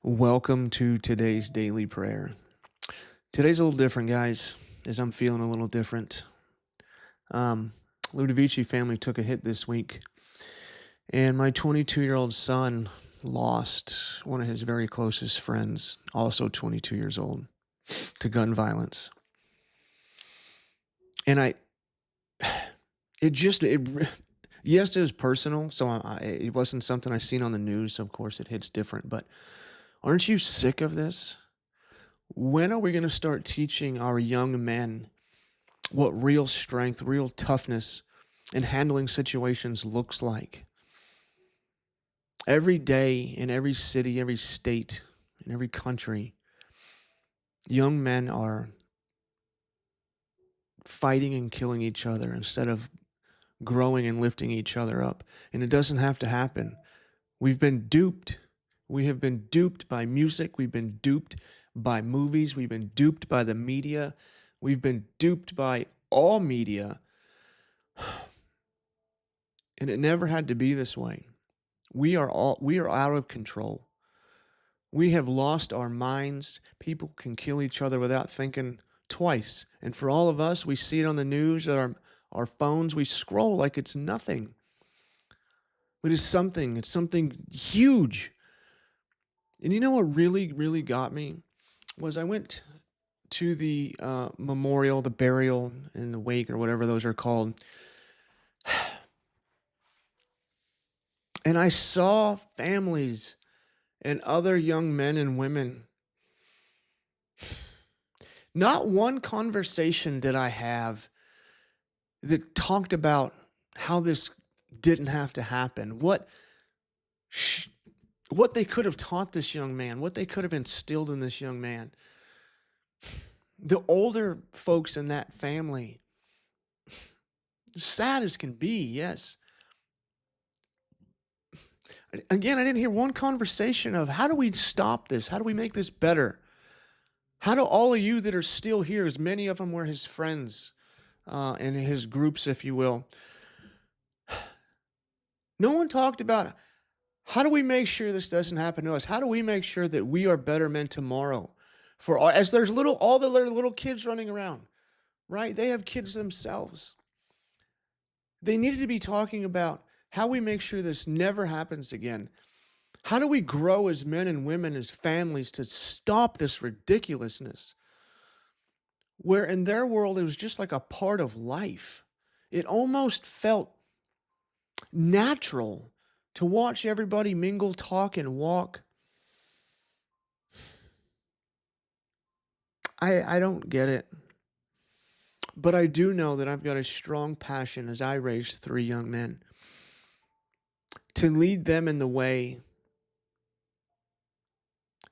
Welcome to today's daily prayer. Today's a little different, guys, as I'm feeling a little different. Ludovici family took a hit this week, and my 22-year-old son lost one of his very closest friends, also 22 years old, to gun violence. And yes, it was personal, so it wasn't something I seen on the news, so of course it hits different, but aren't you sick of this? When are we going to start teaching our young men what real strength, real toughness, and handling situations looks like? Every day in every city, every state, in every country, young men are fighting and killing each other instead of growing and lifting each other up. And it doesn't have to happen. We've been duped. We have been duped by music. We've been duped by movies. We've been duped by the media. We've been duped by all media. And it never had to be this way. We are out of control. We have lost our minds. People can kill each other without thinking twice. And for all of us, we see it on the news, our phones, we scroll like it's nothing. But it's something huge. And you know what really, really got me? Was I went to the memorial, the burial, and the wake, or whatever those are called. And I saw families and other young men and women. Not one conversation did I have that talked about how this didn't have to happen. What they could have taught this young man, what they could have instilled in this young man. The older folks in that family, sad as can be, yes. Again, I didn't hear one conversation of how do we stop this? How do we make this better? How do all of you that are still here, as many of them were his friends and his groups, if you will, no one talked about how do we make sure this doesn't happen to us? How do we make sure that we are better men tomorrow? As there's all the little kids running around, right? They have kids themselves. They needed to be talking about how we make sure this never happens again. How do we grow as men and women, as families, to stop this ridiculousness? Where in their world, it was just like a part of life. It almost felt natural to watch everybody mingle, talk, and walk. I don't get it. But I do know that I've got a strong passion as I raise 3 young men to lead them in the way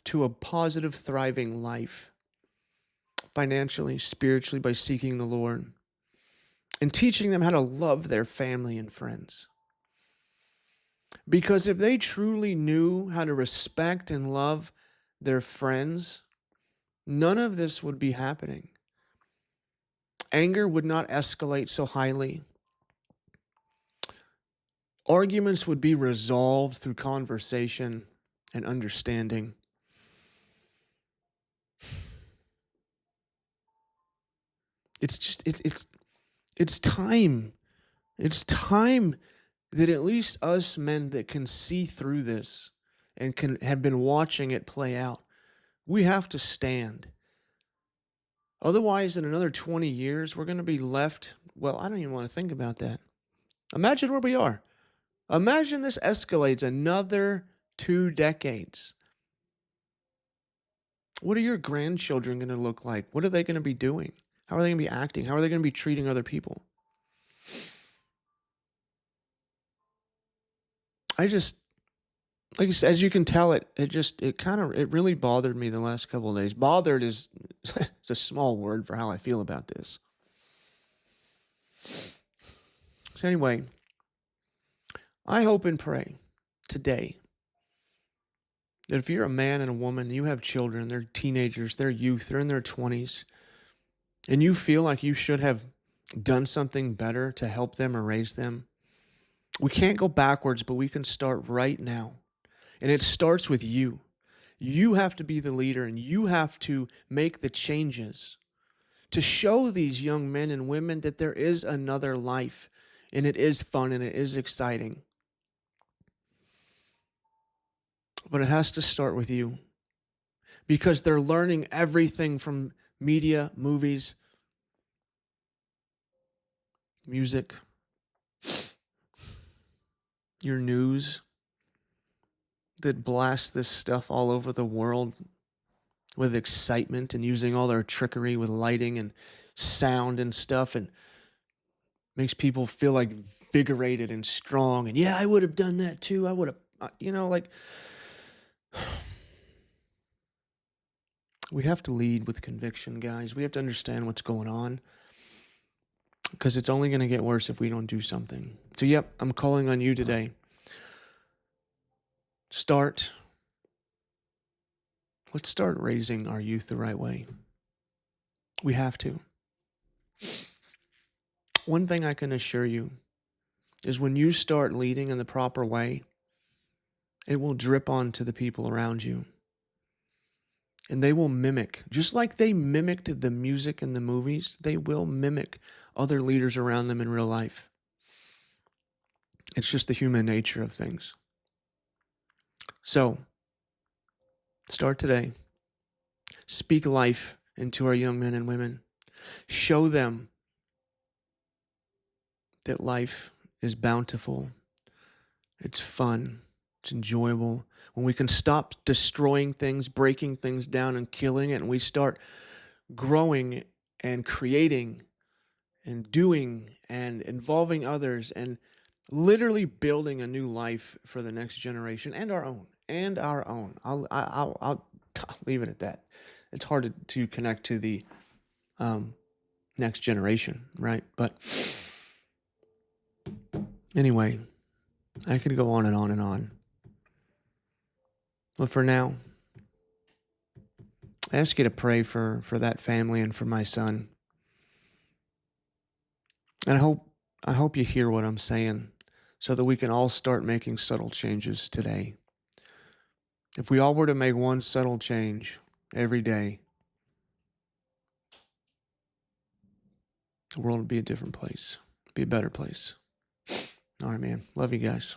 to a positive, thriving life, financially, spiritually, by seeking the Lord, and teaching them how to love their family and friends. Because if they truly knew how to respect and love their friends, none of this would be happening. Anger would not escalate so highly. Arguments would be resolved through conversation and understanding. It's time. It's time that at least us men that can see through this and have been watching it play out, we have to stand. Otherwise, in another 20 years, we're going to be left, well, I don't even want to think about that. Imagine where we are. Imagine this escalates another 2 decades. What are your grandchildren going to look like? What are they going to be doing? How are they going to be acting? How are they going to be treating other people? Like I said, as you can tell, it really bothered me the last couple of days. Bothered is it's a small word for how I feel about this. So anyway, I hope and pray today that if you're a man and a woman, you have children, they're teenagers, they're youth, they're in their 20s, and you feel like you should have done something better to help them or raise them, we can't go backwards, but we can start right now. And it starts with you. You have to be the leader, and you have to make the changes to show these young men and women that there is another life, and it is fun and it is exciting. But it has to start with you, because they're learning everything from media, movies, music, your news that blasts this stuff all over the world with excitement and using all their trickery with lighting and sound and stuff, and makes people feel like invigorated and strong. And yeah, I would have done that too. I would have, like, we have to lead with conviction, guys. We have to understand what's going on, because it's only going to get worse if we don't do something. So, yep, I'm calling on you today. Let's start raising our youth the right way. We have to. One thing I can assure you is when you start leading in the proper way, it will drip onto the people around you. And they will mimic, just like they mimicked the music in the movies, they will mimic other leaders around them in real life. It's just the human nature of things. So, start today. Speak life into our young men and women. Show them that life is bountiful, it's fun, it's enjoyable. When we can stop destroying things, breaking things down, and killing it, and we start growing and creating and doing and involving others and literally building a new life for the next generation and our own. I'll leave it at that. It's hard to connect to the next generation, right? But anyway, I could go on and on and on. But for now, I ask you to pray for that family and for my son. And I hope you hear what I'm saying, so that we can all start making subtle changes today. If we all were to make one subtle change every day, the world would be a different place, be a better place. All right, man. Love you guys.